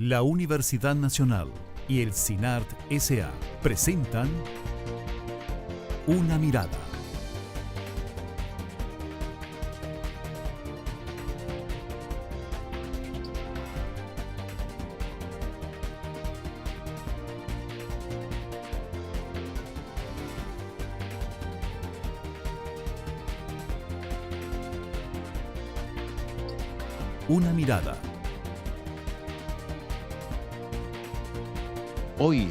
La Universidad Nacional y el CINART S.A. presentan Una Mirada. Una Mirada. Hoy,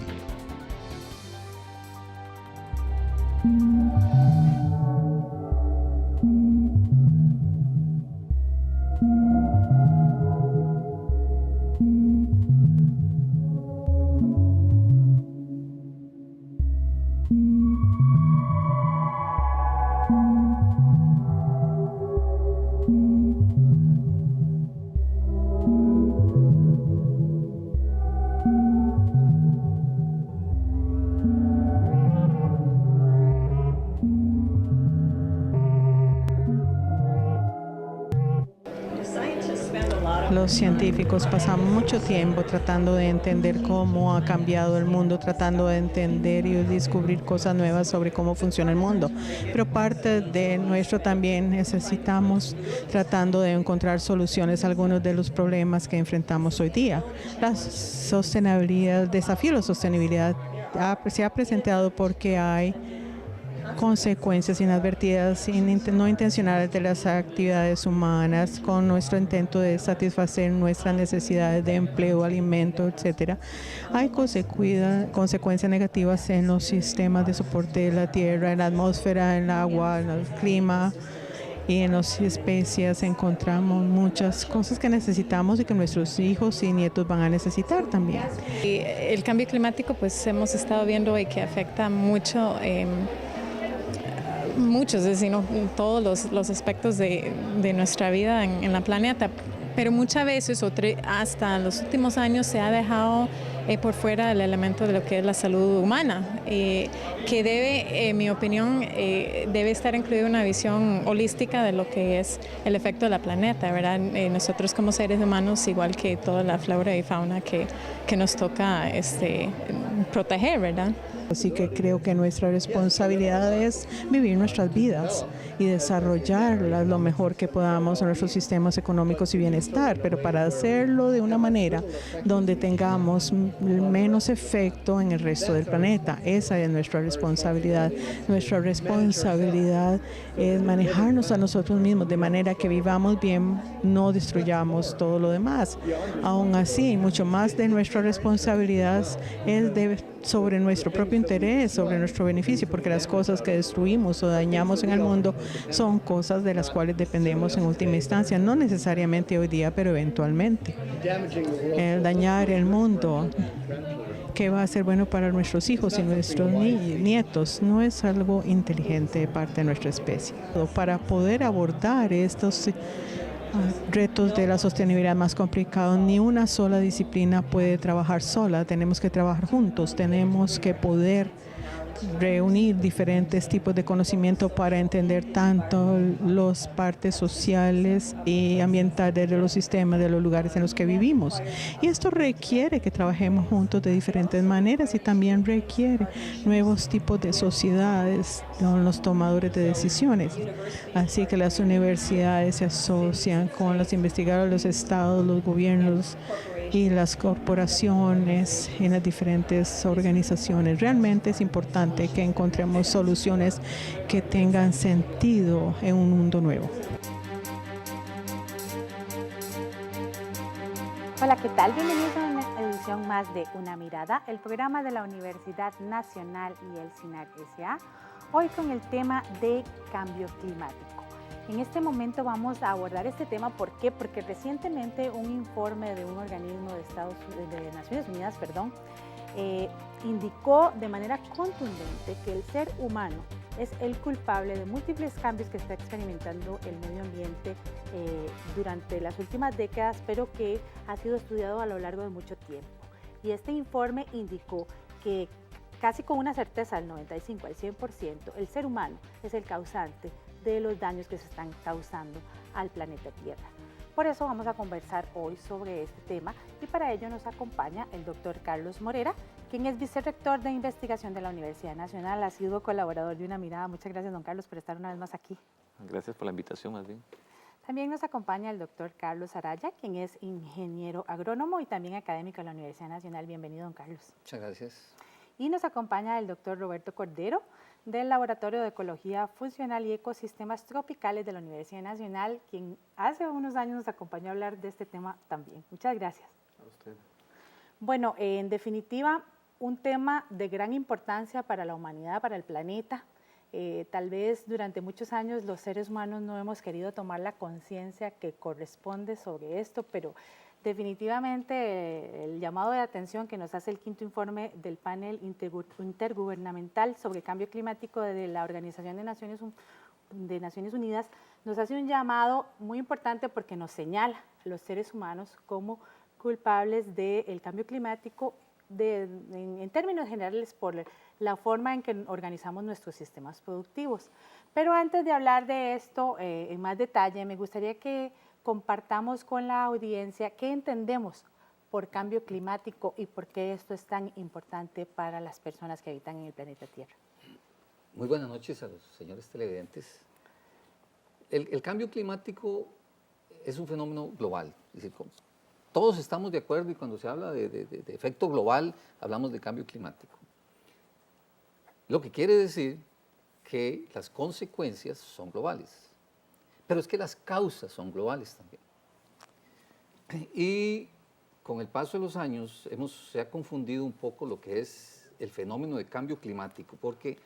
Los científicos pasan mucho tiempo tratando de entender cómo ha cambiado el mundo, tratando de entender y descubrir cosas nuevas sobre cómo funciona el mundo. Pero parte de nuestro también necesitamos tratando de encontrar soluciones a algunos de los problemas que enfrentamos hoy día. La sostenibilidad, el desafío de la sostenibilidad se ha presentado porque hay consecuencias inadvertidas y no intencionales de las actividades humanas con nuestro intento de satisfacer nuestras necesidades de empleo, alimento, etcétera. Hay consecuencias negativas en los sistemas de soporte de la tierra, en la atmósfera, en el agua, en el clima y en las especies. Encontramos muchas cosas que necesitamos y que nuestros hijos y nietos van a necesitar también. El cambio climático, pues hemos estado viendo hoy que afecta mucho muchos, es decir, todos los aspectos de nuestra vida en la planeta, pero muchas veces, hasta los últimos años, se ha dejado por fuera el elemento de lo que es la salud humana, que debe, en mi opinión, debe estar incluida una visión holística de lo que es el efecto de la planeta, ¿verdad? Nosotros como seres humanos, igual que toda la flora y fauna que nos toca proteger, ¿verdad? Así que creo que nuestra responsabilidad es vivir nuestras vidas y desarrollarlas lo mejor que podamos en nuestros sistemas económicos y bienestar, pero para hacerlo de una manera donde tengamos menos efecto en el resto del planeta. Esa es nuestra responsabilidad. Nuestra responsabilidad es manejarnos a nosotros mismos de manera que vivamos bien, no destruyamos todo lo demás. Aún así, mucho más de nuestra responsabilidad es sobre nuestro propio interés, sobre nuestro beneficio, porque las cosas que destruimos o dañamos en el mundo son cosas de las cuales dependemos en última instancia, no necesariamente hoy día, pero eventualmente. El dañar el mundo, que va a ser bueno para nuestros hijos y nuestros nietos, no es algo inteligente de parte de nuestra especie. Para poder abordar estos retos de la sostenibilidad más complicados, ni una sola disciplina puede trabajar sola, tenemos que trabajar juntos, tenemos que poder reunir diferentes tipos de conocimiento para entender tanto las partes sociales y ambientales de los sistemas, de los lugares en los que vivimos. Y esto requiere que trabajemos juntos de diferentes maneras y también requiere nuevos tipos de sociedades con los tomadores de decisiones. Así que las universidades se asocian con los investigadores, los estados, los gobiernos y las corporaciones y las diferentes organizaciones. Realmente es importante que encontremos soluciones que tengan sentido en un mundo nuevo. Hola, ¿qué tal? Bienvenidos a una edición más de Una Mirada, el programa de la Universidad Nacional y el CINART S.A., hoy con el tema de cambio climático. En este momento vamos a abordar este tema, ¿por qué? Porque recientemente un informe de un organismo de Naciones Unidas, indicó de manera contundente que el ser humano es el culpable de múltiples cambios que está experimentando el medio ambiente durante las últimas décadas, pero que ha sido estudiado a lo largo de mucho tiempo. Y este informe indicó que casi con una certeza del 95 al 100%, el ser humano es el causante de los daños que se están causando al planeta Tierra. Por eso vamos a conversar hoy sobre este tema y para ello nos acompaña el doctor Carlos Morera, quien es vicerrector de investigación de la Universidad Nacional, ha sido colaborador de Una Mirada. Muchas gracias, don Carlos, por estar una vez más aquí. Gracias por la invitación, más bien. También nos acompaña el doctor Carlos Araya, quien es ingeniero agrónomo y también académico de la Universidad Nacional. Bienvenido, don Carlos. Muchas gracias. Y nos acompaña el doctor Roberto Cordero, del Laboratorio de Ecología Funcional y Ecosistemas Tropicales de la Universidad Nacional, quien hace unos años nos acompañó a hablar de este tema también. Muchas gracias. A usted. Bueno, en definitiva, un tema de gran importancia para la humanidad, para el planeta. Tal vez durante muchos años los seres humanos no hemos querido tomar la conciencia que corresponde sobre esto, pero definitivamente el llamado de atención que nos hace el quinto informe del panel intergubernamental sobre cambio climático de la Organización de Naciones Unidas nos hace un llamado muy importante porque nos señala a los seres humanos como culpables del cambio climático en términos generales por la forma en que organizamos nuestros sistemas productivos. Pero antes de hablar de esto en más detalle, me gustaría que compartamos con la audiencia qué entendemos por cambio climático y por qué esto es tan importante para las personas que habitan en el planeta Tierra. Muy buenas noches a los señores televidentes. El cambio climático es un fenómeno global. Es decir, todos estamos de acuerdo y cuando se habla de efecto global, hablamos de cambio climático. Lo que quiere decir que las consecuencias son globales. Pero es que las causas son globales también. Y con el paso de los años se ha confundido un poco lo que es el fenómeno de cambio climático, porque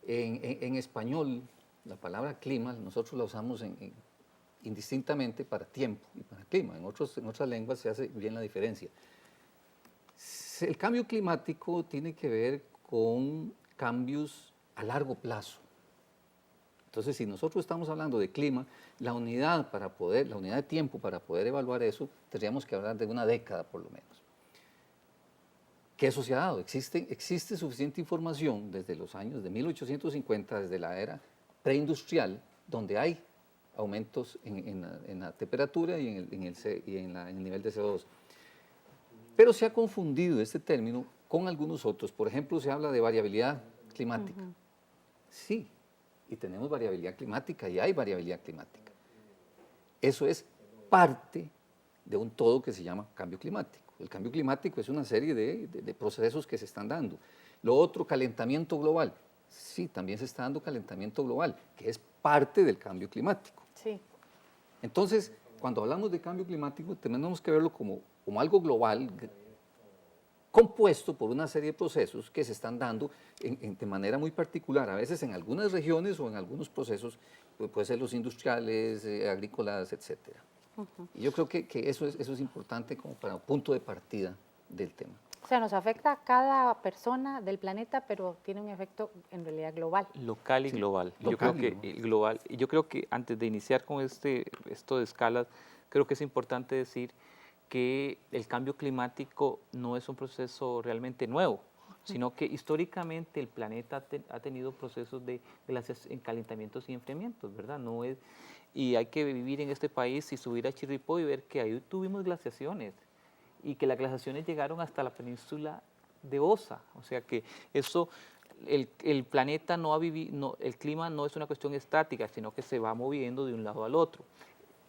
en español la palabra clima nosotros la usamos indistintamente para tiempo y para clima. En otras lenguas se hace bien la diferencia. El cambio climático tiene que ver con cambios a largo plazo. Entonces, si nosotros estamos hablando de clima, la unidad de tiempo para poder evaluar eso, tendríamos que hablar de una década por lo menos. ¿Qué eso se ha dado? Existe suficiente información desde los años de 1850, desde la era preindustrial, donde hay aumentos en la temperatura y en el nivel de CO2. Pero se ha confundido este término con algunos otros. Por ejemplo, se habla de variabilidad climática. Sí. Y tenemos variabilidad climática y hay variabilidad climática. Eso es parte de un todo que se llama cambio climático. El cambio climático es una serie de procesos que se están dando. Lo otro, calentamiento global. Sí, también se está dando calentamiento global, que es parte del cambio climático. Sí. Entonces, cuando hablamos de cambio climático, tenemos que verlo como algo global, compuesto por una serie de procesos que se están dando de manera muy particular, a veces en algunas regiones o en algunos procesos, puede ser los industriales, agrícolas, etc. Y yo creo que eso es importante como para un punto de partida del tema. O sea, nos afecta a cada persona del planeta, pero tiene un efecto en realidad global. Local y Sí, global. local Yo creo que antes de iniciar con esto de escalas, creo que es importante decir que el cambio climático no es un proceso realmente nuevo, sino que históricamente el planeta ha tenido procesos de calentamientos y enfriamientos, ¿verdad? Y hay que vivir en este país y subir a Chirripó y ver que ahí tuvimos glaciaciones y que las glaciaciones llegaron hasta la península de Osa, o sea que eso, el planeta el clima no es una cuestión estática, sino que se va moviendo de un lado al otro.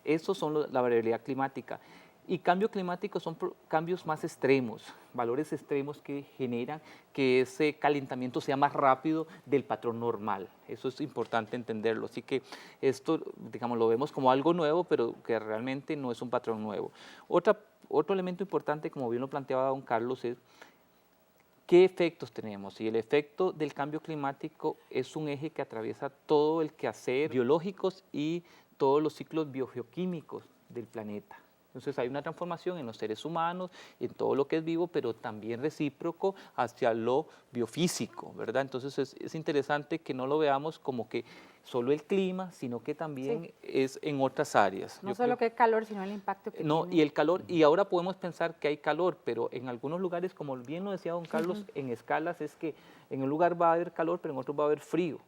Esos son la variabilidad climática. Y cambio climático son cambios más extremos, valores extremos que generan que ese calentamiento sea más rápido del patrón normal. Eso es importante entenderlo. Así que esto, digamos, lo vemos como algo nuevo, pero que realmente no es un patrón nuevo. Otro elemento importante, como bien lo planteaba don Carlos, es qué efectos tenemos. Y el efecto del cambio climático es un eje que atraviesa todo el quehacer biológicos y todos los ciclos biogeoquímicos del planeta. Entonces hay una transformación en los seres humanos, en todo lo que es vivo, pero también recíproco hacia lo biofísico, ¿verdad? Entonces es interesante que no lo veamos como que solo el clima, sino que también es en otras áreas. No solo que el calor, sino el impacto que no, tiene. Y el calor, y ahora podemos pensar que hay calor, pero en algunos lugares, como bien lo decía don Carlos, en escalas es que en un lugar va a haber calor, pero en otro va a haber frío.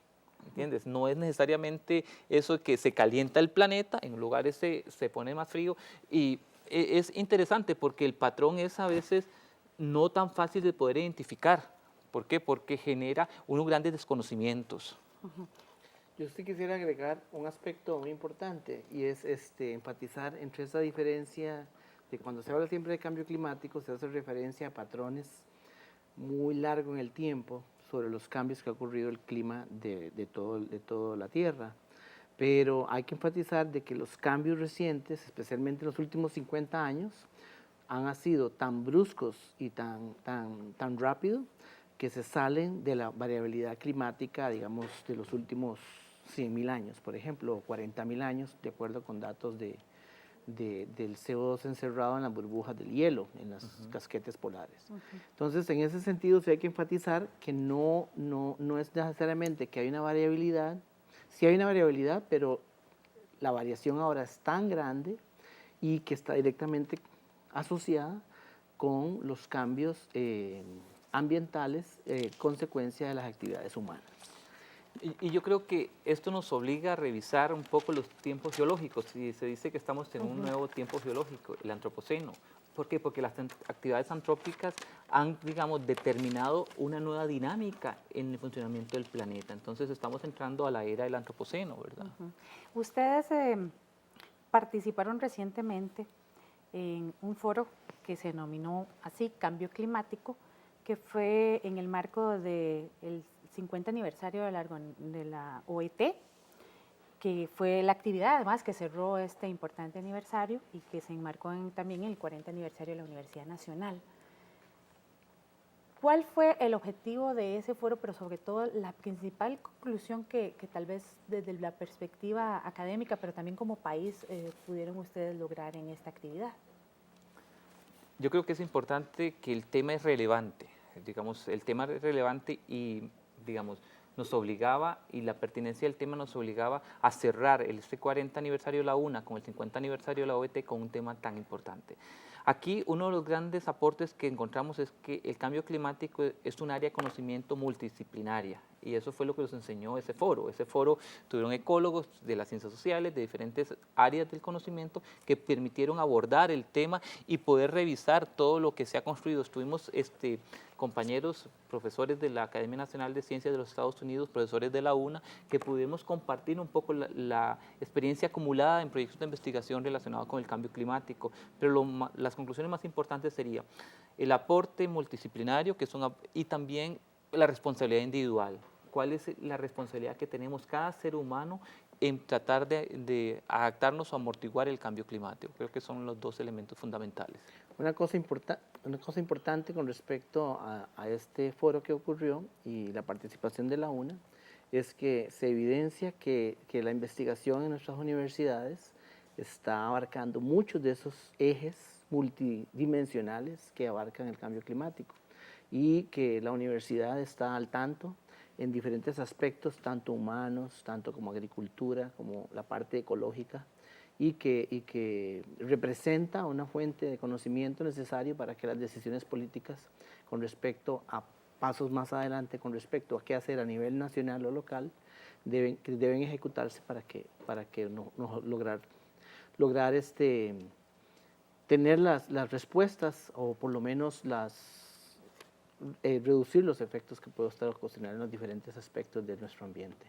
¿entiendes? No es necesariamente eso que se calienta el planeta, en lugares se pone más frío, y es interesante porque el patrón es a veces no tan fácil de poder identificar. ¿Por qué? Porque genera unos grandes desconocimientos. Yo sí quisiera agregar un aspecto muy importante y es enfatizar entre esa diferencia de cuando se habla siempre de cambio climático, se hace referencia a patrones muy largos en el tiempo sobre los cambios que ha ocurrido el clima de toda la Tierra. Pero hay que enfatizar de que los cambios recientes, especialmente en los últimos 50 años, han sido tan bruscos y tan rápidos que se salen de la variabilidad climática, digamos, de los últimos 100.000 años, por ejemplo, o 40.000 años, de acuerdo con datos del CO2 encerrado en las burbujas del hielo, en las casquetes polares. Entonces, en ese sentido, sí hay que enfatizar que no es necesariamente que hay una variabilidad, sí hay una variabilidad, pero la variación ahora es tan grande y que está directamente asociada con los cambios ambientales, consecuencia de las actividades humanas. Y yo creo que esto nos obliga a revisar un poco los tiempos geológicos. Y se dice que estamos en un nuevo tiempo geológico, el antropoceno. ¿Por qué? Porque las actividades antrópicas han, digamos, determinado una nueva dinámica en el funcionamiento del planeta. Entonces estamos entrando a la era del antropoceno, ¿verdad? Ustedes participaron recientemente en un foro que se denominó así, Cambio Climático, que fue en el marco del 50 aniversario de la OET, que fue la actividad además que cerró este importante aniversario y que se enmarcó también en el 40 aniversario de la Universidad Nacional. ¿Cuál fue el objetivo de ese foro, pero sobre todo la principal conclusión que tal vez desde la perspectiva académica, pero también como país, pudieron ustedes lograr en esta actividad? Yo creo que es importante que el tema es relevante, digamos, el tema es relevante y, digamos, nos obligaba, y la pertinencia del tema nos obligaba a cerrar este 40 aniversario de la UNA con el 50 aniversario de la OET con un tema tan importante. Aquí uno de los grandes aportes que encontramos es que el cambio climático es un área de conocimiento multidisciplinaria, y eso fue lo que nos enseñó ese foro. Ese foro tuvieron ecólogos de las ciencias sociales, de diferentes áreas del conocimiento, que permitieron abordar el tema y poder revisar todo lo que se ha construido. Estuvimos compañeros, profesores de la Academia Nacional de Ciencias de los Estados Unidos, profesores de la UNA, que pudimos compartir un poco la experiencia acumulada en proyectos de investigación relacionados con el cambio climático. Pero las conclusiones más importantes serían el aporte multidisciplinario y también la responsabilidad individual. ¿Cuál es la responsabilidad que tenemos cada ser humano en tratar de adaptarnos o amortiguar el cambio climático? Creo que son los dos elementos fundamentales. Una cosa importante con respecto a este foro que ocurrió y la participación de la UNA es que se evidencia que la investigación en nuestras universidades está abarcando muchos de esos ejes multidimensionales que abarcan el cambio climático y que la universidad está al tanto en diferentes aspectos, tanto humanos, tanto como agricultura, como la parte ecológica, y que representa una fuente de conocimiento necesario para que las decisiones políticas con respecto a pasos más adelante, con respecto a qué hacer a nivel nacional o local, deben ejecutarse para que lograr tener las respuestas o por lo menos reducir los efectos que puede estar ocasionando en los diferentes aspectos de nuestro ambiente.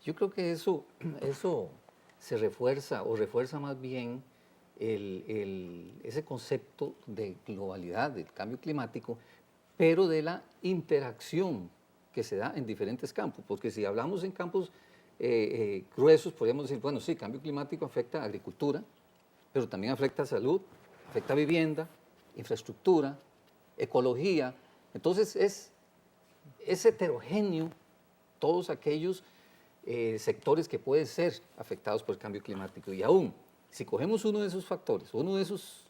Yo creo que eso se refuerza más bien ese concepto de globalidad, del cambio climático, pero de la interacción que se da en diferentes campos, porque si hablamos en campos gruesos, podríamos decir, bueno, sí, cambio climático afecta a agricultura, pero también afecta a salud, afecta a vivienda, infraestructura, ecología. Entonces es heterogéneo todos aquellos sectores que pueden ser afectados por el cambio climático. Y aún, si cogemos uno de esos factores, uno de esos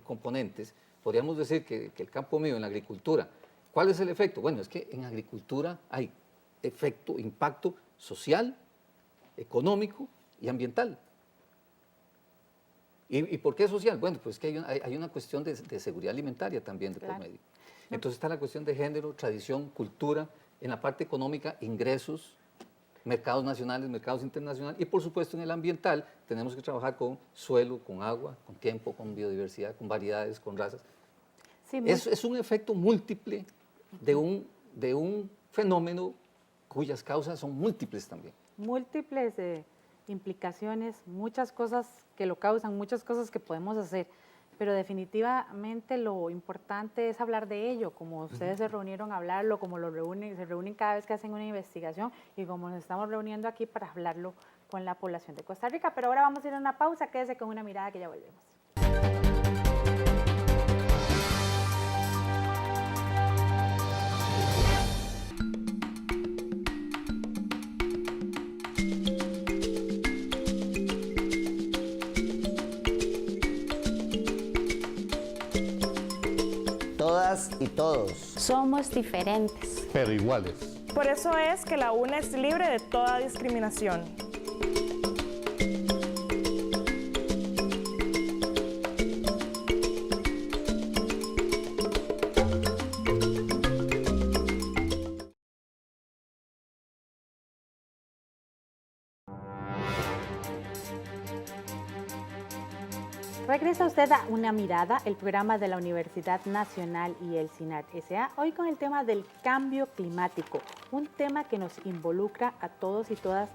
componentes, podríamos decir que el campo mío en la agricultura, ¿cuál es el efecto? Bueno, es que en agricultura hay impacto social, económico y ambiental. ¿Y por qué social? Bueno, pues que hay una cuestión de seguridad alimentaria también de por medio. Entonces está la cuestión de género, tradición, cultura, en la parte económica, ingresos, mercados nacionales, mercados internacionales, y por supuesto en el ambiental tenemos que trabajar con suelo, con agua, con tiempo, con biodiversidad, con variedades, con razas. Sí, Es un efecto múltiple de un fenómeno cuyas causas son múltiples también. múltiples implicaciones, muchas cosas que lo causan, muchas cosas que podemos hacer, pero definitivamente lo importante es hablar de ello, como ustedes se reunieron a hablarlo, como se reúnen cada vez que hacen una investigación y como nos estamos reuniendo aquí para hablarlo con la población de Costa Rica. Pero ahora vamos a ir a una pausa, quédese con Una Mirada que ya volvemos. Todas y todos. Somos diferentes. Pero iguales. Por eso es que la UNA es libre de toda discriminación. Regresa usted a Una Mirada, el programa de la Universidad Nacional y el CINART S.A., hoy con el tema del cambio climático, un tema que nos involucra a todos y todas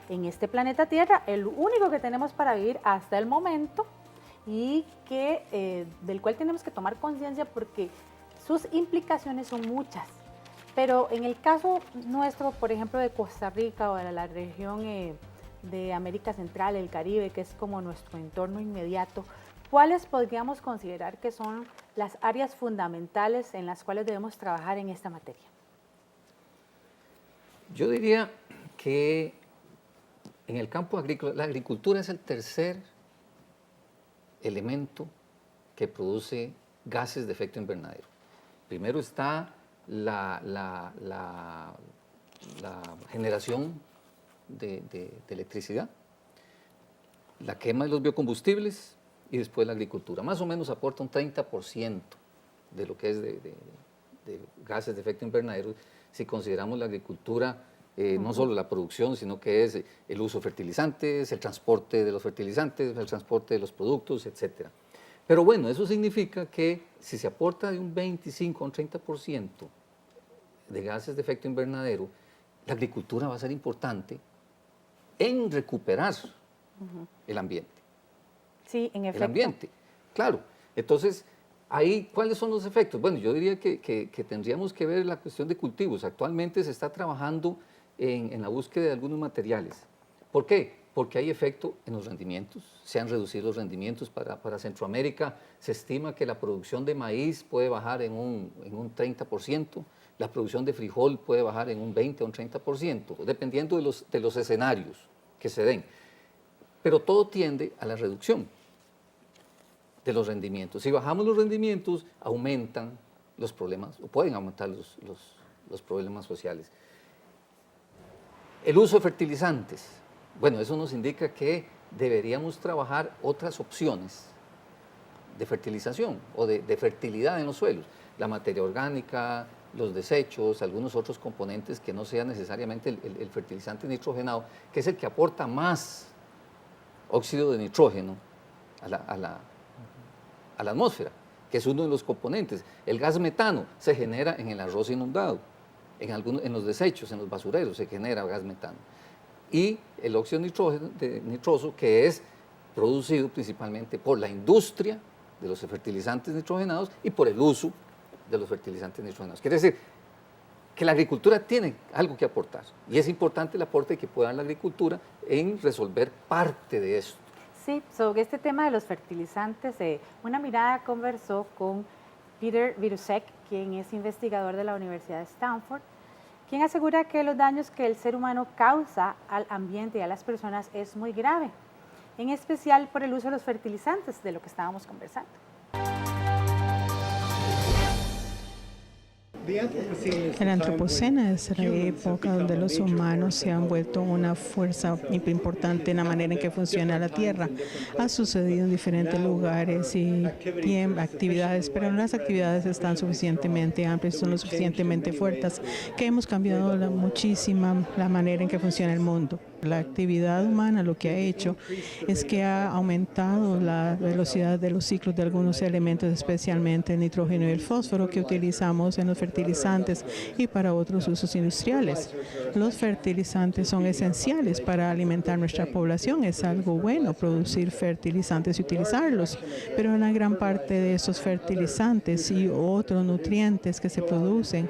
en este planeta Tierra, el único que tenemos para vivir hasta el momento y del cual tenemos que tomar conciencia porque sus implicaciones son muchas. Pero en el caso nuestro, por ejemplo, de Costa Rica o de la región de América Central, el Caribe, que es como nuestro entorno inmediato, ¿cuáles podríamos considerar que son las áreas fundamentales en las cuales debemos trabajar en esta materia? Yo diría que en el campo agrícola, la agricultura es el tercer elemento que produce gases de efecto invernadero. Primero está la generación de electricidad, la quema de los biocombustibles y después la agricultura. Más o menos aporta un 30% de lo que es de gases de efecto invernadero si consideramos la agricultura, no solo la producción, sino que es el uso de fertilizantes, el transporte de los fertilizantes, el transporte de los productos, etc. Pero bueno, eso significa que si se aporta de un 25 a un 30% de gases de efecto invernadero, la agricultura va a ser importante en recuperar el ambiente. Sí, en efecto. El ambiente, claro. Entonces, ahí, ¿cuáles son los efectos? Bueno, yo diría que tendríamos que ver la cuestión de cultivos. Actualmente se está trabajando en la búsqueda de algunos materiales. ¿Por qué? Porque hay efecto en los rendimientos. Se han reducido los rendimientos para Centroamérica. Se estima que la producción de maíz puede bajar en un 30%. La producción de frijol puede bajar en un 20 o un 30%, dependiendo de los escenarios que se den. Pero todo tiende a la reducción de los rendimientos. Si bajamos los rendimientos, aumentan los problemas, o pueden aumentar los problemas sociales. El uso de fertilizantes. Bueno, eso nos indica que deberíamos trabajar otras opciones de fertilización o de fertilidad en los suelos. La materia orgánica, los desechos, algunos otros componentes que no sea necesariamente el fertilizante nitrogenado, que es el que aporta más óxido de nitrógeno a la atmósfera, que es uno de los componentes. El gas metano se genera en el arroz inundado, en los desechos, en los basureros se genera gas metano. Y el óxido nitroso, que es producido principalmente por la industria de los fertilizantes nitrogenados y por el uso de los fertilizantes nitrogenados. Quiere decir que la agricultura tiene algo que aportar y es importante el aporte que pueda dar la agricultura en resolver parte de esto. Sí, sobre este tema de los fertilizantes, Una Mirada conversó con Peter Virusek, quien es investigador de la Universidad de Stanford, quien asegura que los daños que el ser humano causa al ambiente y a las personas es muy grave, en especial por el uso de los fertilizantes, de lo que estábamos conversando. El antropoceno es la época donde los humanos se han vuelto una fuerza importante en la manera en que funciona la Tierra. Ha sucedido en diferentes lugares y actividades, pero las actividades están suficientemente amplias, son lo suficientemente fuertes que hemos cambiado muchísimo la manera en que funciona el mundo. La actividad humana lo que ha hecho es que ha aumentado la velocidad de los ciclos de algunos elementos, especialmente el nitrógeno y el fósforo que utilizamos en los fertilizantes y para otros usos industriales. Los fertilizantes son esenciales para alimentar nuestra población. Es algo bueno producir fertilizantes y utilizarlos, pero una gran parte de esos fertilizantes y otros nutrientes que se producen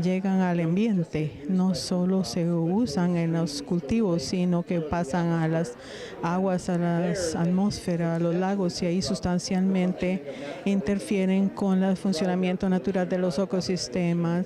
llegan al ambiente. No solo se usan en los cultivos, sino que pasan a las aguas, a las atmósferas, a los lagos, y ahí sustancialmente interfieren con el funcionamiento natural de los ecosistemas.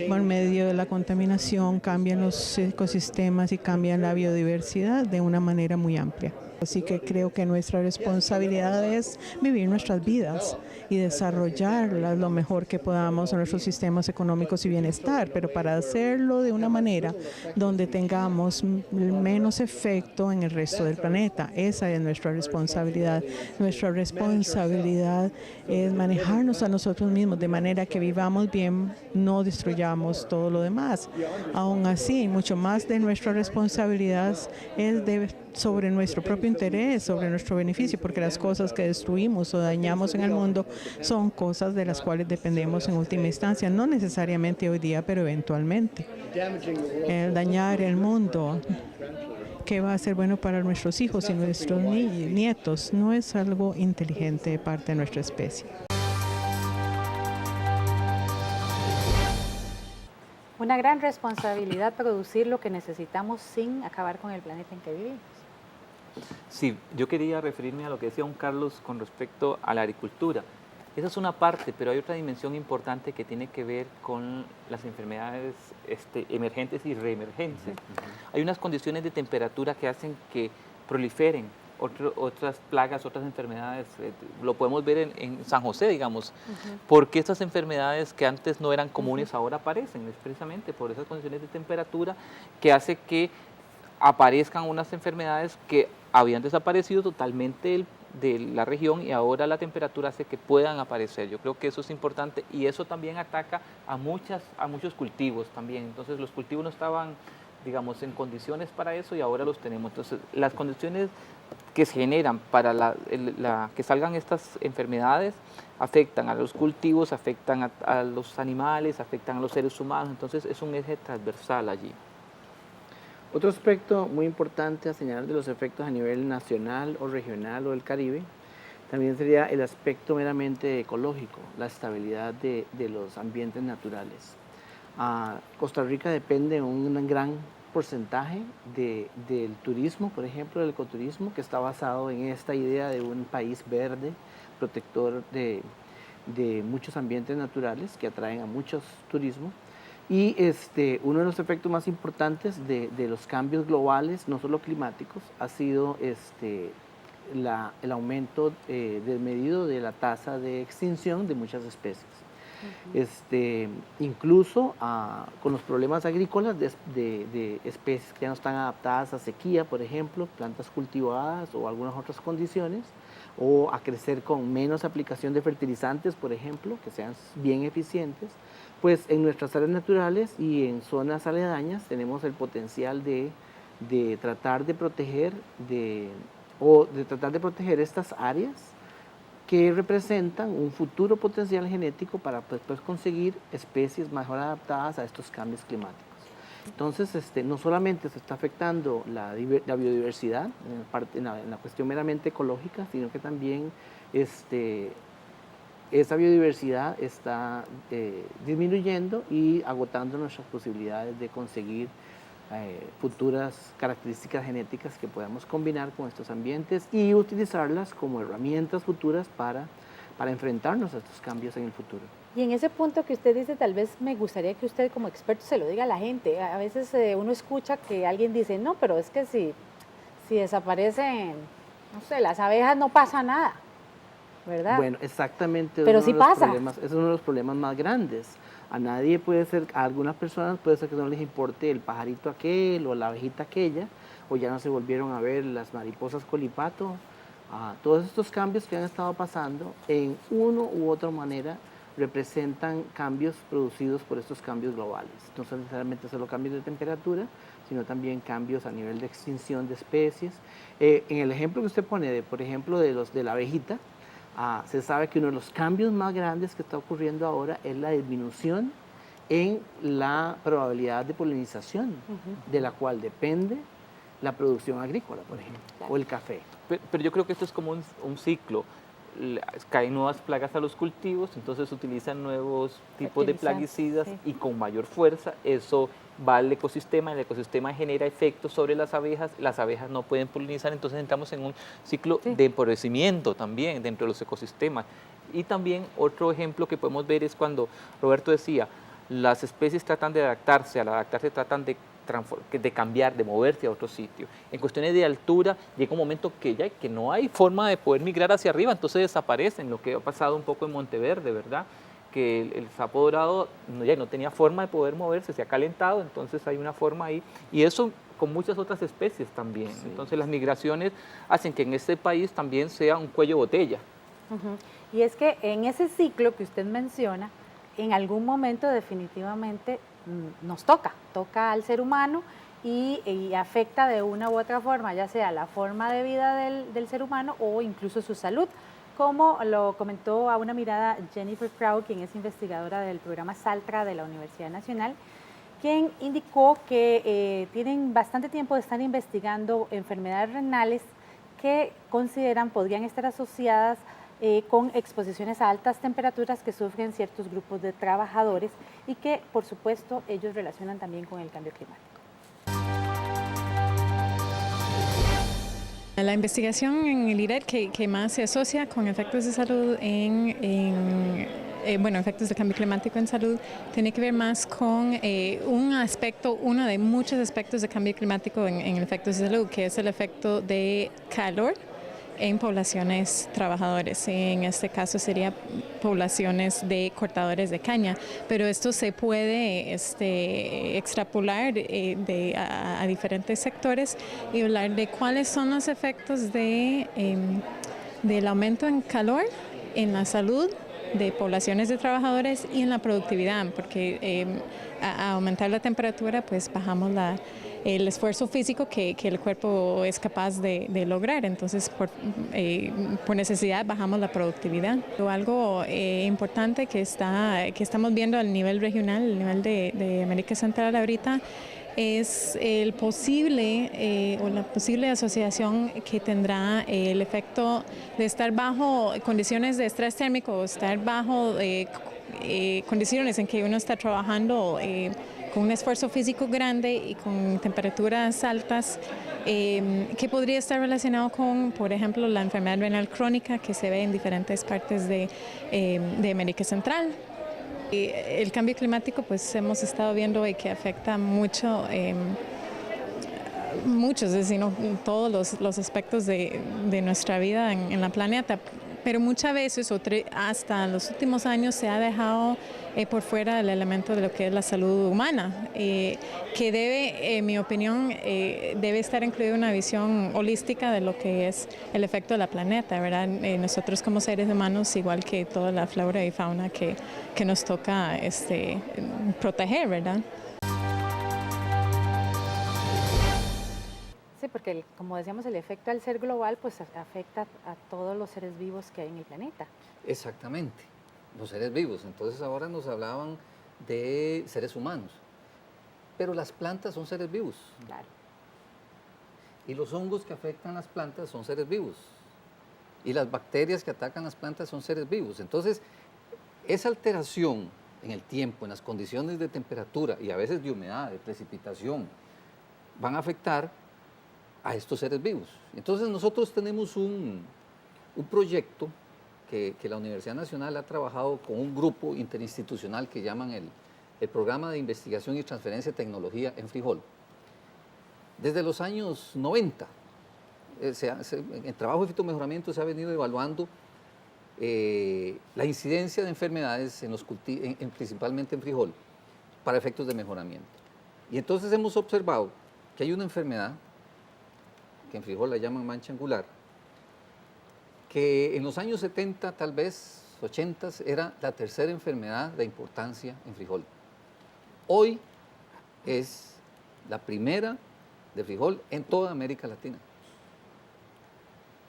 Por medio de la contaminación cambian los ecosistemas y cambian la biodiversidad de una manera muy amplia. Así que creo que nuestra responsabilidad es vivir nuestras vidas y desarrollarlas lo mejor que podamos en nuestros sistemas económicos y bienestar, pero para hacerlo de una manera donde tengamos menos efecto en el resto del planeta. Esa es nuestra responsabilidad. Nuestra responsabilidad es manejarnos a nosotros mismos de manera que vivamos bien, no destruyamos todo lo demás. Aún así, mucho más de nuestra responsabilidad es sobre nuestro propio interés, sobre nuestro beneficio, porque las cosas que destruimos o dañamos en el mundo son cosas de las cuales dependemos en última instancia, no necesariamente hoy día, pero eventualmente. El dañar el mundo, que va a ser bueno para nuestros hijos y nuestros nietos, no es algo inteligente de parte de nuestra especie. Una gran responsabilidad producir lo que necesitamos sin acabar con el planeta en que vivimos. Sí, yo quería referirme a lo que decía don Carlos con respecto a la agricultura. Esa es una parte, pero hay otra dimensión importante que tiene que ver con las enfermedades emergentes y reemergentes. Hay unas condiciones de temperatura que hacen que proliferen otras plagas, otras enfermedades. Lo podemos ver en San José, digamos, porque estas enfermedades que antes no eran comunes ahora aparecen, es precisamente por esas condiciones de temperatura que hace que aparezcan unas enfermedades que habían desaparecido totalmente de la región y ahora la temperatura hace que puedan aparecer. Yo creo que eso es importante y eso también ataca a muchos cultivos también. Entonces los cultivos no estaban, digamos, en condiciones para eso y ahora los tenemos. Entonces las condiciones que se generan para que salgan estas enfermedades afectan a los cultivos, afectan a los animales, afectan a los seres humanos. Entonces es un eje transversal allí. Otro aspecto muy importante a señalar de los efectos a nivel nacional o regional o del Caribe también sería el aspecto meramente ecológico, la estabilidad de los ambientes naturales. Costa Rica depende en un gran porcentaje del turismo, por ejemplo, del ecoturismo, que está basado en esta idea de un país verde, protector de muchos ambientes naturales que atraen a muchos turismos. Y uno de los efectos más importantes de los cambios globales, no solo climáticos, ha sido el aumento desmedido de la tasa de extinción de muchas especies. Incluso con los problemas agrícolas de especies que ya no están adaptadas a sequía, por ejemplo, plantas cultivadas o algunas otras condiciones, o a crecer con menos aplicación de fertilizantes, por ejemplo, que sean bien eficientes, pues en nuestras áreas naturales y en zonas aledañas tenemos el potencial de tratar de proteger estas áreas que representan un futuro potencial genético para después conseguir especies mejor adaptadas a estos cambios climáticos. Entonces, no solamente se está afectando la biodiversidad en la cuestión meramente ecológica, sino que también esa biodiversidad está disminuyendo y agotando nuestras posibilidades de conseguir futuras características genéticas que podamos combinar con estos ambientes y utilizarlas como herramientas futuras para enfrentarnos a estos cambios en el futuro. Y en ese punto que usted dice, tal vez me gustaría que usted como experto se lo diga a la gente. A veces uno escucha que alguien dice, no, pero es que si desaparecen, no sé, las abejas no pasa nada, ¿verdad? Bueno, exactamente. Pero sí pasa. Es uno de los problemas más grandes. A nadie puede ser, a algunas personas puede ser que no les importe el pajarito aquel o la abejita aquella, o ya no se volvieron a ver las mariposas colipato. Todos estos cambios que han estado pasando, en una u otra manera, representan cambios producidos por estos cambios globales. No son necesariamente solo cambios de temperatura, sino también cambios a nivel de extinción de especies. En el ejemplo que usted pone, por ejemplo, de la abejita, se sabe que uno de los cambios más grandes que está ocurriendo ahora es la disminución en la probabilidad de polinización, de la cual depende la producción agrícola, por ejemplo, o el café. Pero yo creo que esto es como un ciclo. Caen nuevas plagas a los cultivos, entonces se utilizan nuevos tipos de plaguicidas y con mayor fuerza eso va al ecosistema, el ecosistema genera efectos sobre las abejas no pueden polinizar, entonces entramos en un ciclo de empobrecimiento también dentro de los ecosistemas. Y también otro ejemplo que podemos ver es cuando Roberto decía, las especies tratan de adaptarse, al adaptarse tratan de cambiar, de moverse a otro sitio. En cuestiones de altura llega un momento que no hay forma de poder migrar hacia arriba, entonces desaparecen, lo que ha pasado un poco en Monteverde, ¿verdad? Que el sapo dorado ya no tenía forma de poder moverse, se ha calentado, entonces hay una forma ahí, y eso con muchas otras especies también. Sí. Entonces las migraciones hacen que en este país también sea un cuello de botella. Y es que en ese ciclo que usted menciona, en algún momento definitivamente nos toca al ser humano y afecta de una u otra forma, ya sea la forma de vida del ser humano o incluso su salud, como lo comentó a una mirada Jennifer Crow, quien es investigadora del programa SALTRA de la Universidad Nacional, quien indicó que tienen bastante tiempo de estar investigando enfermedades renales que consideran podrían estar asociadas con exposiciones a altas temperaturas que sufren ciertos grupos de trabajadores y que, por supuesto, ellos relacionan también con el cambio climático. La investigación en el IRED que más se asocia con efectos de salud efectos de cambio climático en salud, tiene que ver más con un aspecto, uno de muchos aspectos de cambio climático en efectos de salud, que es el efecto de calor en poblaciones trabajadores. En este caso sería poblaciones de cortadores de caña, pero esto se puede extrapolar a diferentes sectores y hablar de cuáles son los efectos del aumento en calor en la salud de poblaciones de trabajadores y en la productividad, porque a aumentar la temperatura pues bajamos el esfuerzo físico que el cuerpo es capaz de lograr, entonces por necesidad bajamos la productividad. Algo importante que estamos viendo al nivel regional, al nivel de América Central ahorita, es la posible asociación que tendrá el efecto de estar bajo condiciones de estrés térmico, estar bajo condiciones en que uno está trabajando con un esfuerzo físico grande y con temperaturas altas, que podría estar relacionado con, por ejemplo, la enfermedad renal crónica que se ve en diferentes partes de América Central. El cambio climático, pues hemos estado viendo que afecta muchos, es decir, no, todos los aspectos de nuestra vida en la planeta, pero muchas veces, hasta los últimos años, se ha dejado por fuera el elemento de lo que es la salud humana, que debe, en mi opinión, debe estar incluida una visión holística de lo que es el efecto de la planeta, ¿verdad? Nosotros como seres humanos, igual que toda la flora y fauna que nos toca proteger, ¿verdad? Sí, porque como decíamos, el efecto al ser global pues afecta a todos los seres vivos que hay en el planeta. Exactamente, los seres vivos. Entonces ahora nos hablaban de seres humanos, pero las plantas son seres vivos. Claro. Y los hongos que afectan las plantas son seres vivos. Y las bacterias que atacan las plantas son seres vivos. Entonces, esa alteración en el tiempo, en las condiciones de temperatura y a veces de humedad, de precipitación, van a afectar a estos seres vivos. Entonces nosotros tenemos un proyecto que la Universidad Nacional ha trabajado con un grupo interinstitucional que llaman el Programa de Investigación y Transferencia de Tecnología en Frijol. Desde los años 90, en el trabajo de fitomejoramiento se ha venido evaluando la incidencia de enfermedades principalmente en frijol, para efectos de mejoramiento. Y entonces hemos observado que hay una enfermedad, que en frijol la llaman mancha angular, que en los años 70, tal vez 80, era la tercera enfermedad de importancia en frijol. Hoy es la primera de frijol en toda América Latina.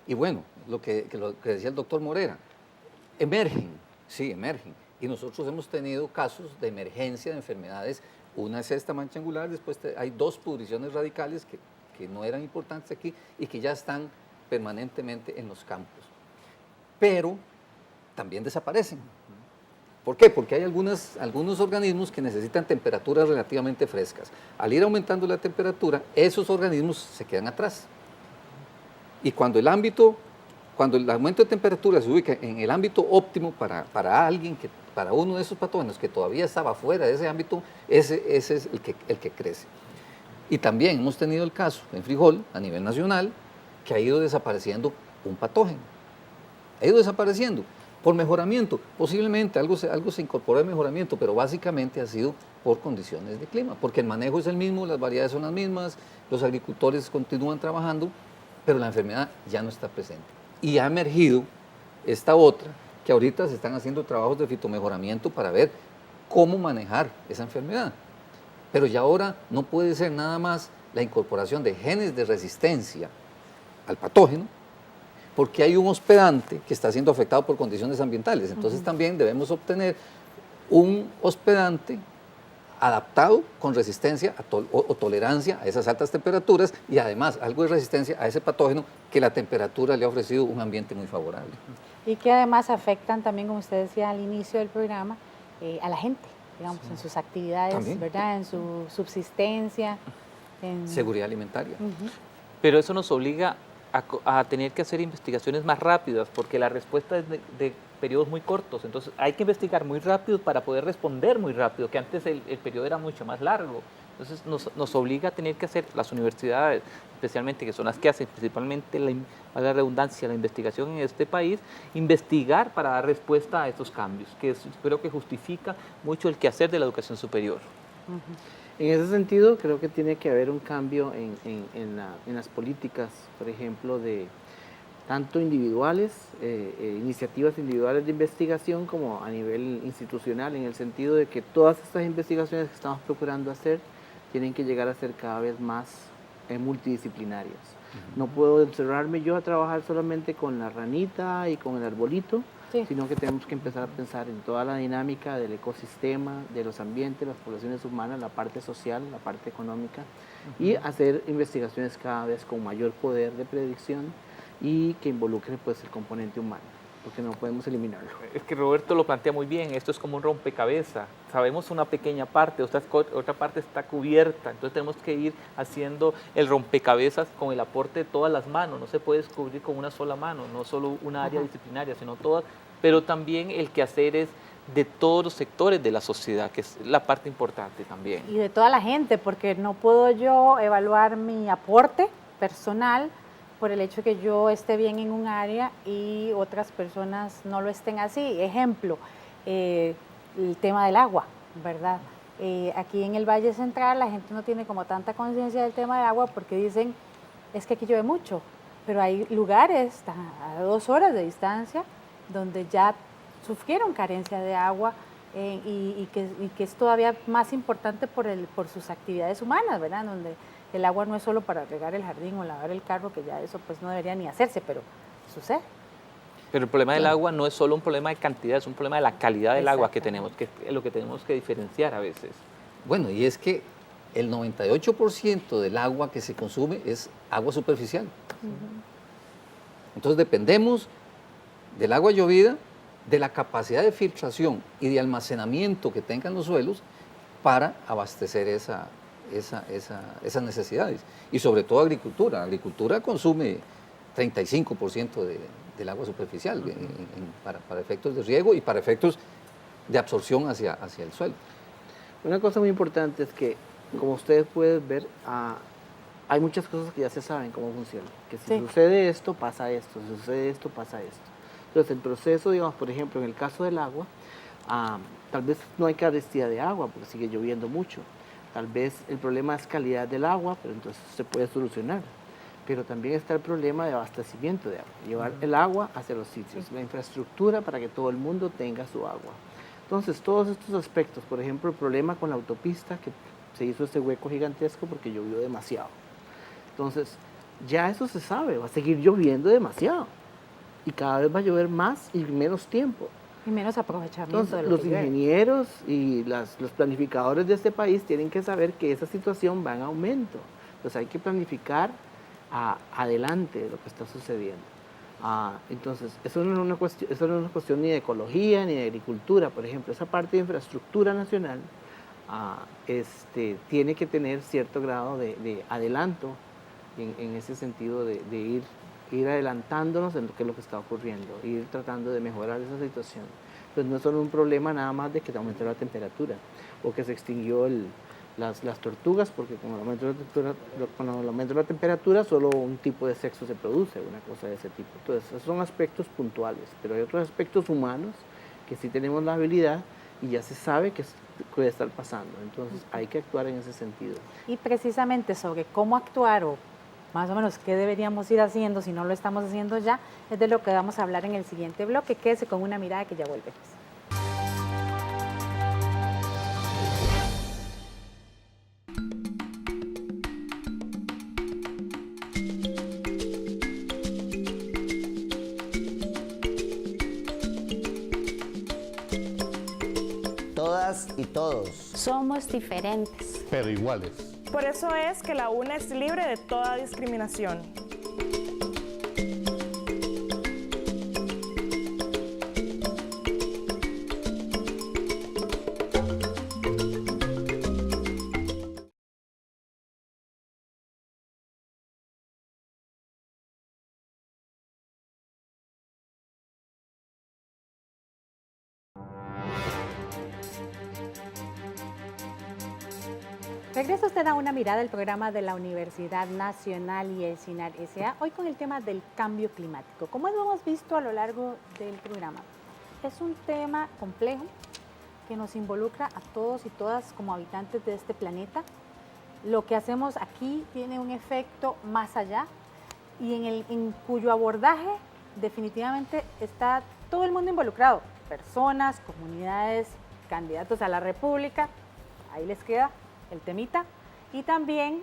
Y bueno, lo que decía el doctor Morera, emergen, sí, emergen. Y nosotros hemos tenido casos de emergencia de enfermedades. Una es esta mancha angular, después hay 2 pudriciones radicales que no eran importantes aquí y que ya están permanentemente en los campos. Pero también desaparecen. ¿Por qué? Porque hay algunos organismos que necesitan temperaturas relativamente frescas. Al ir aumentando la temperatura, esos organismos se quedan atrás. Y cuando el aumento de temperatura se ubica en el ámbito óptimo para uno de esos patógenos que todavía estaba fuera de ese ámbito, ese es el que crece. Y también hemos tenido el caso en frijol a nivel nacional que ha ido desapareciendo un patógeno. Ha ido desapareciendo por mejoramiento. Posiblemente algo se incorporó de mejoramiento, pero básicamente ha sido por condiciones de clima, porque el manejo es el mismo, las variedades son las mismas, los agricultores continúan trabajando, pero la enfermedad ya no está presente. Y ha emergido esta otra, que ahorita se están haciendo trabajos de fitomejoramiento para ver cómo manejar esa enfermedad. Pero ya ahora no puede ser nada más la incorporación de genes de resistencia al patógeno, porque hay un hospedante que está siendo afectado por condiciones ambientales. Entonces también debemos obtener un hospedante adaptado con resistencia o tolerancia a esas altas temperaturas y además algo de resistencia a ese patógeno que la temperatura le ha ofrecido un ambiente muy favorable. Y que además afectan también, como usted decía al inicio del programa, a la gente, digamos, en sus actividades, ¿también? ¿Verdad? En su subsistencia. En seguridad alimentaria. Pero eso nos obliga a tener que hacer investigaciones más rápidas, porque la respuesta es de periodos muy cortos, entonces hay que investigar muy rápido para poder responder muy rápido, que antes el periodo era mucho más largo. Entonces nos obliga a tener que hacer, las universidades especialmente, que son las que hacen principalmente la redundancia, la investigación en este país, investigar para dar respuesta a estos cambios, que creo que justifica mucho el quehacer de la educación superior. En ese sentido, creo que tiene que haber un cambio en las políticas, por ejemplo, de tanto individuales, iniciativas individuales de investigación, como a nivel institucional, en el sentido de que todas estas investigaciones que estamos procurando hacer tienen que llegar a ser cada vez más multidisciplinarias. No puedo encerrarme yo a trabajar solamente con la ranita y con el arbolito, sino que tenemos que empezar a pensar en toda la dinámica del ecosistema, de los ambientes, las poblaciones humanas, la parte social, la parte económica, y hacer investigaciones cada vez con mayor poder de predicción y que involucre pues el componente humano, porque no podemos eliminarlo. Es que Roberto lo plantea muy bien, esto es como un rompecabezas, sabemos una pequeña parte, otra parte está cubierta, entonces tenemos que ir haciendo el rompecabezas con el aporte de todas las manos, no se puede descubrir con una sola mano, no solo una área disciplinaria, sino todas, pero también el quehacer es de todos los sectores de la sociedad, que es la parte importante también. Y de toda la gente, porque no puedo yo evaluar mi aporte personal por el hecho que yo esté bien en un área y otras personas no lo estén así. Ejemplo, el tema del agua, ¿verdad? Aquí en el Valle Central la gente no tiene como tanta conciencia del tema del agua porque dicen, es que aquí llueve mucho, pero hay lugares a 2 horas de distancia donde ya sufrieron carencia de agua y que es todavía más importante por sus actividades humanas, ¿verdad? Donde el agua no es solo para regar el jardín o lavar el carro, que ya eso pues no debería ni hacerse, pero sucede. Pero el problema del agua no es solo un problema de cantidad, es un problema de la calidad del agua que tenemos, que es lo que tenemos que diferenciar a veces. Bueno, y es que el 98% del agua que se consume es agua superficial. Entonces dependemos del agua llovida, de la capacidad de filtración y de almacenamiento que tengan los suelos para abastecer esas necesidades. Y sobre todo agricultura. Agricultura consume 35% del agua superficial para efectos de riego y para efectos de absorción hacia el suelo. Una cosa muy importante es que, como ustedes pueden ver, hay muchas cosas que ya se saben cómo funcionan. Que si sucede esto, pasa esto. Si sucede esto, pasa esto. Entonces, el proceso, digamos, por ejemplo, en el caso del agua, tal vez no hay carestía de agua porque sigue lloviendo mucho. Tal vez el problema es calidad del agua, pero entonces se puede solucionar. Pero también está el problema de abastecimiento de agua, llevar el agua hacia los sitios, la infraestructura para que todo el mundo tenga su agua. Entonces, todos estos aspectos, por ejemplo, el problema con la autopista, que se hizo este hueco gigantesco porque llovió demasiado. Entonces, ya eso se sabe, va a seguir lloviendo demasiado. Y cada vez va a llover más y menos tiempo. Y menos aprovechamiento. Entonces, de lo los que llueve. ingenieros y los planificadores de este país tienen que saber que esa situación va en aumento. Entonces, hay que planificar adelante de lo que está sucediendo. Entonces, eso no es una cuestión ni de ecología ni de agricultura, por ejemplo. Esa parte de infraestructura nacional tiene que tener cierto grado de adelanto en ese sentido de ir adelantándonos en lo que es lo que está ocurriendo, ir tratando de mejorar esa situación. Entonces, no es solo un problema nada más de que se aumentó la temperatura o que se extinguió las tortugas, porque con el aumento de la temperatura solo un tipo de sexo se produce, una cosa de ese tipo. Entonces, esos son aspectos puntuales, pero hay otros aspectos humanos que sí tenemos la habilidad y ya se sabe que puede estar pasando. Entonces, hay que actuar en ese sentido. Y precisamente sobre cómo actuar o más o menos qué deberíamos ir haciendo si no lo estamos haciendo ya, es de lo que vamos a hablar en el siguiente bloque. Quédese con una mirada que ya volvemos. Todas y todos. Somos diferentes. Pero iguales. Por eso es que la UNA es libre de toda discriminación. Regresa usted a una mirada del programa de la Universidad Nacional y el CINAR S.A. hoy con el tema del cambio climático. Como hemos visto a lo largo del programa, es un tema complejo que nos involucra a todos y todas como habitantes de este planeta. Lo que hacemos aquí tiene un efecto más allá y en cuyo abordaje definitivamente está todo el mundo involucrado, personas, comunidades, candidatos a la República, ahí les queda el temita, y también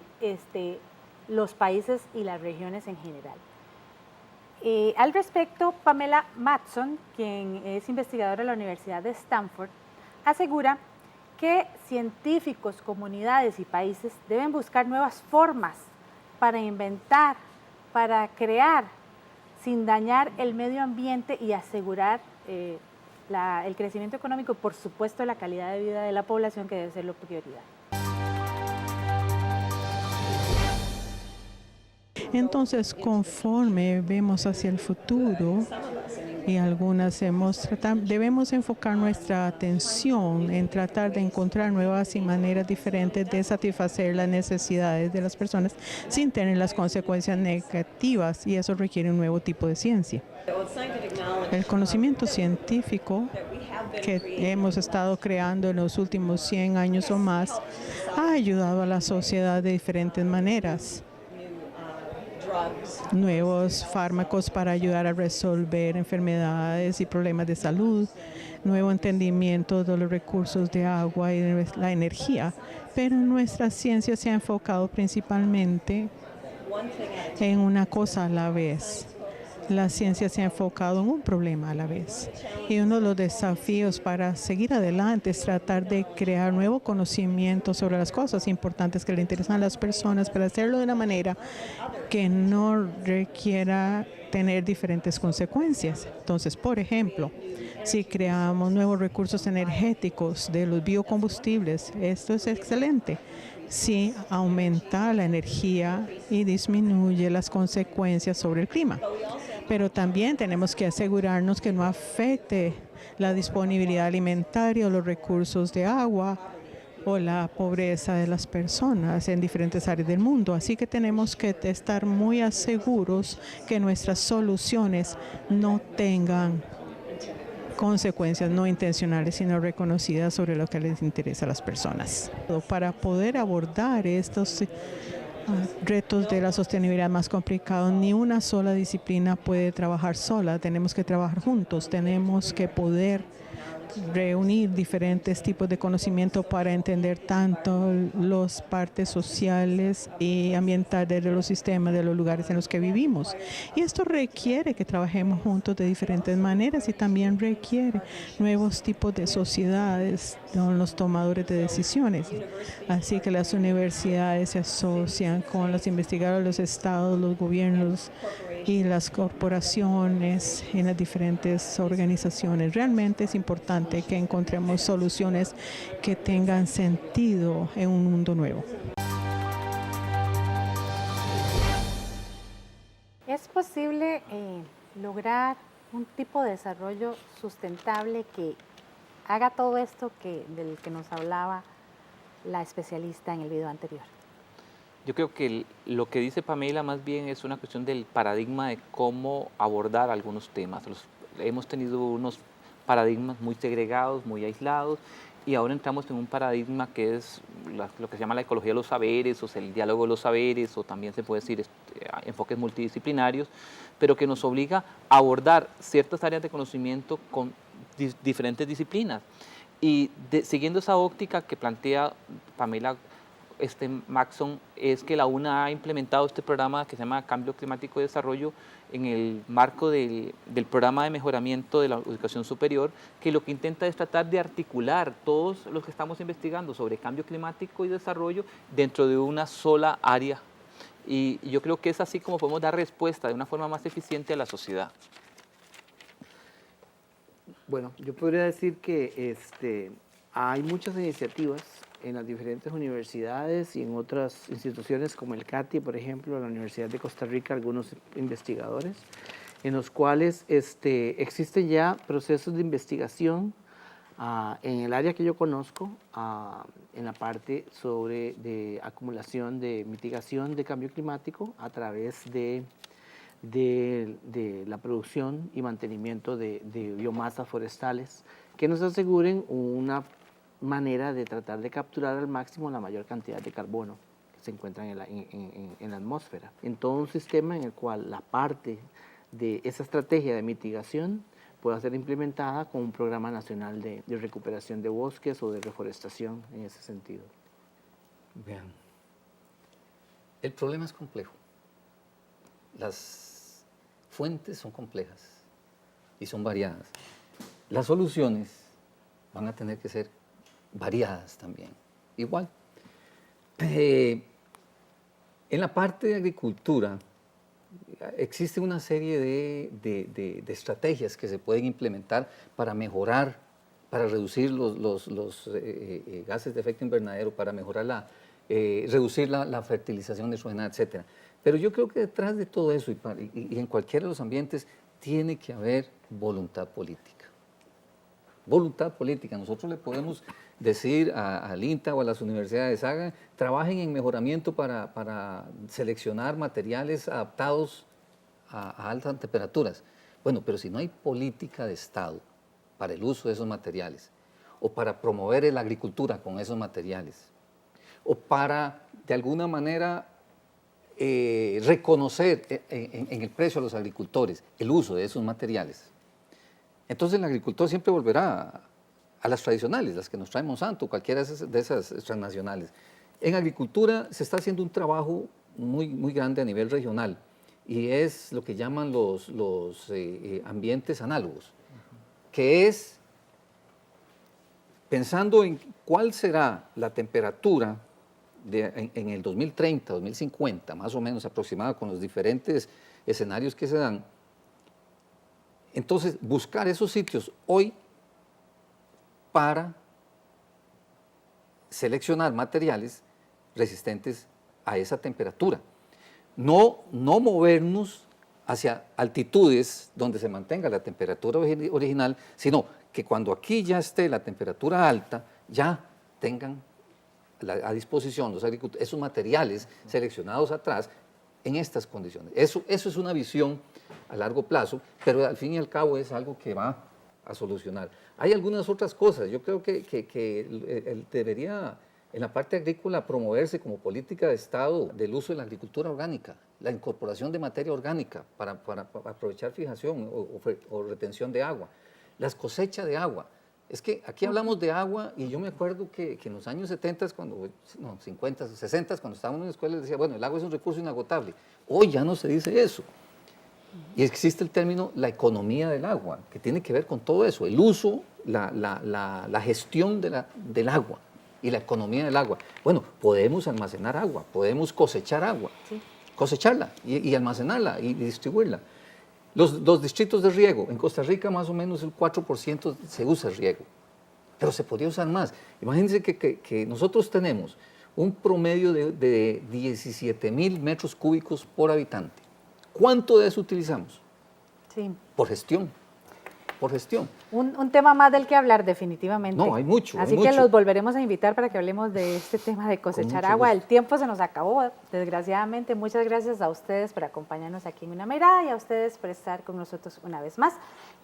los países y las regiones en general. Al respecto, Pamela Matson, quien es investigadora de la Universidad de Stanford, asegura que científicos, comunidades y países deben buscar nuevas formas para inventar, para crear, sin dañar el medio ambiente y asegurar el crecimiento económico y, por supuesto, la calidad de vida de la población, que debe ser la prioridad. Entonces, conforme vemos hacia el futuro, y algunas debemos enfocar nuestra atención en tratar de encontrar nuevas y maneras diferentes de satisfacer las necesidades de las personas sin tener las consecuencias negativas, y eso requiere un nuevo tipo de ciencia. El conocimiento científico que hemos estado creando en los últimos 100 años o más ha ayudado a la sociedad de diferentes maneras. Nuevos fármacos para ayudar a resolver enfermedades y problemas de salud, nuevo entendimiento de los recursos de agua y de la energía, pero nuestra ciencia se ha enfocado principalmente en una cosa a la vez. La ciencia se ha enfocado en un problema a la vez. Y uno de los desafíos para seguir adelante es tratar de crear nuevo conocimiento sobre las cosas importantes que le interesan a las personas, para hacerlo de una manera que no requiera tener diferentes consecuencias. Entonces, por ejemplo, si creamos nuevos recursos energéticos de los biocombustibles, esto es excelente. Si aumenta la energía y disminuye las consecuencias sobre el clima. Pero también tenemos que asegurarnos que no afecte la disponibilidad alimentaria o los recursos de agua o la pobreza de las personas en diferentes áreas del mundo. Así que tenemos que estar muy seguros que nuestras soluciones no tengan consecuencias no intencionales, sino reconocidas sobre lo que les interesa a las personas. Para poder abordar estos retos de la sostenibilidad más complicados, ni una sola disciplina puede trabajar sola, tenemos que trabajar juntos, tenemos que poder reunir diferentes tipos de conocimiento para entender tanto las partes sociales y ambientales de los sistemas, de los lugares en los que vivimos. Y esto requiere que trabajemos juntos de diferentes maneras y también requiere nuevos tipos de sociedades con los tomadores de decisiones. Así que las universidades se asocian con los investigadores, los estados, los gobiernos y las corporaciones y las diferentes organizaciones. Realmente es importante que encontremos soluciones que tengan sentido en un mundo nuevo. ¿Es posible lograr un tipo de desarrollo sustentable que haga todo esto del que nos hablaba la especialista en el video anterior? Yo creo que lo que dice Pamela más bien es una cuestión del paradigma de cómo abordar algunos temas. Hemos tenido unos paradigmas muy segregados, muy aislados, y ahora entramos en un paradigma que es lo que se llama la ecología de los saberes, o sea, el diálogo de los saberes, o también se puede decir enfoques multidisciplinarios, pero que nos obliga a abordar ciertas áreas de conocimiento con diferentes disciplinas. Y siguiendo esa óptica que plantea Pamela Maxson, es que la UNA ha implementado este programa que se llama Cambio Climático y Desarrollo en el marco del programa de mejoramiento de la educación superior, que lo que intenta es tratar de articular todos los que estamos investigando sobre cambio climático y desarrollo dentro de una sola área. Y yo creo que es así como podemos dar respuesta de una forma más eficiente a la sociedad. Bueno, yo podría decir que hay muchas iniciativas en las diferentes universidades y en otras instituciones como el CATI, por ejemplo, la Universidad de Costa Rica, algunos investigadores, en los cuales existen ya procesos de investigación en el área que yo conozco, en la parte de acumulación de mitigación de cambio climático a través de la producción y mantenimiento de biomasas forestales que nos aseguren una manera de tratar de capturar al máximo la mayor cantidad de carbono que se encuentra en la atmósfera. En todo un sistema en el cual la parte de esa estrategia de mitigación pueda ser implementada con un programa nacional de recuperación de bosques o de reforestación en ese sentido. Vean, el problema es complejo. Las fuentes son complejas y son variadas. Las soluciones van a tener que ser variadas también, igual. En la parte de agricultura existe una serie de estrategias que se pueden implementar para mejorar, para reducir los gases de efecto invernadero, para mejorar reducir la fertilización nitrogenada, etc. Pero yo creo que detrás de todo eso y en cualquiera de los ambientes tiene que haber voluntad política. Voluntad política. Nosotros le podemos decir al INTA o a las universidades, trabajen en mejoramiento para seleccionar materiales adaptados a altas temperaturas. Bueno, pero si no hay política de Estado para el uso de esos materiales, o para promover la agricultura con esos materiales, o para, de alguna manera, reconocer en el precio a los agricultores el uso de esos materiales, entonces el agricultor siempre volverá a las tradicionales, las que nos trae Monsanto, cualquiera de esas transnacionales. En agricultura se está haciendo un trabajo muy grande a nivel regional y es lo que llaman los ambientes análogos, que es pensando en cuál será la temperatura en el 2030, 2050, más o menos aproximada con los diferentes escenarios que se dan. Entonces, buscar esos sitios hoy para seleccionar materiales resistentes a esa temperatura. No movernos hacia altitudes donde se mantenga la temperatura original, sino que cuando aquí ya esté la temperatura alta, ya tengan a disposición los agricultores, esos materiales seleccionados atrás en estas condiciones. Eso es una visión a largo plazo, pero al fin y al cabo es algo que va a solucionar. Hay algunas otras cosas. Yo creo que debería, en la parte agrícola, promoverse como política de Estado del uso de la agricultura orgánica, la incorporación de materia orgánica para aprovechar fijación o retención de agua, las cosechas de agua. Es que aquí hablamos de agua y yo me acuerdo que en los años 70, 50, 60, cuando estábamos en la escuela, decía, bueno, el agua es un recurso inagotable. Hoy ya no se dice eso. Y existe el término la economía del agua, que tiene que ver con todo eso, el uso, la gestión del agua y la economía del agua. Bueno, podemos almacenar agua, podemos cosechar agua, sí, cosecharla y almacenarla y distribuirla. Los distritos de riego, en Costa Rica más o menos el 4% se usa riego, pero se podría usar más. Imagínense que nosotros tenemos un promedio de 17,000 metros cúbicos por habitante. ¿Cuánto de eso utilizamos? Sí. Por gestión. Por gestión. Un tema más del que hablar definitivamente. No, hay mucho. Así que los volveremos a invitar para que hablemos de este tema de cosechar agua. El tiempo se nos acabó, desgraciadamente. Muchas gracias a ustedes por acompañarnos aquí en Una Mirada y a ustedes por estar con nosotros una vez más.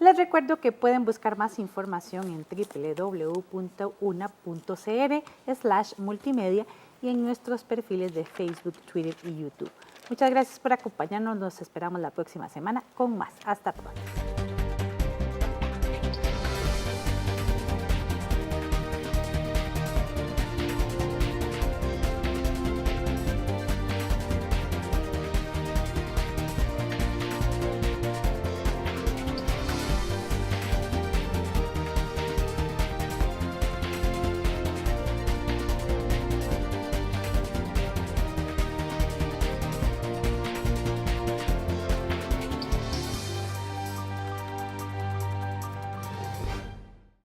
Les recuerdo que pueden buscar más información en www.una.cr/multimedia y en nuestros perfiles de Facebook, Twitter y YouTube. Muchas gracias por acompañarnos. Nos esperamos la próxima semana con más. Hasta pronto.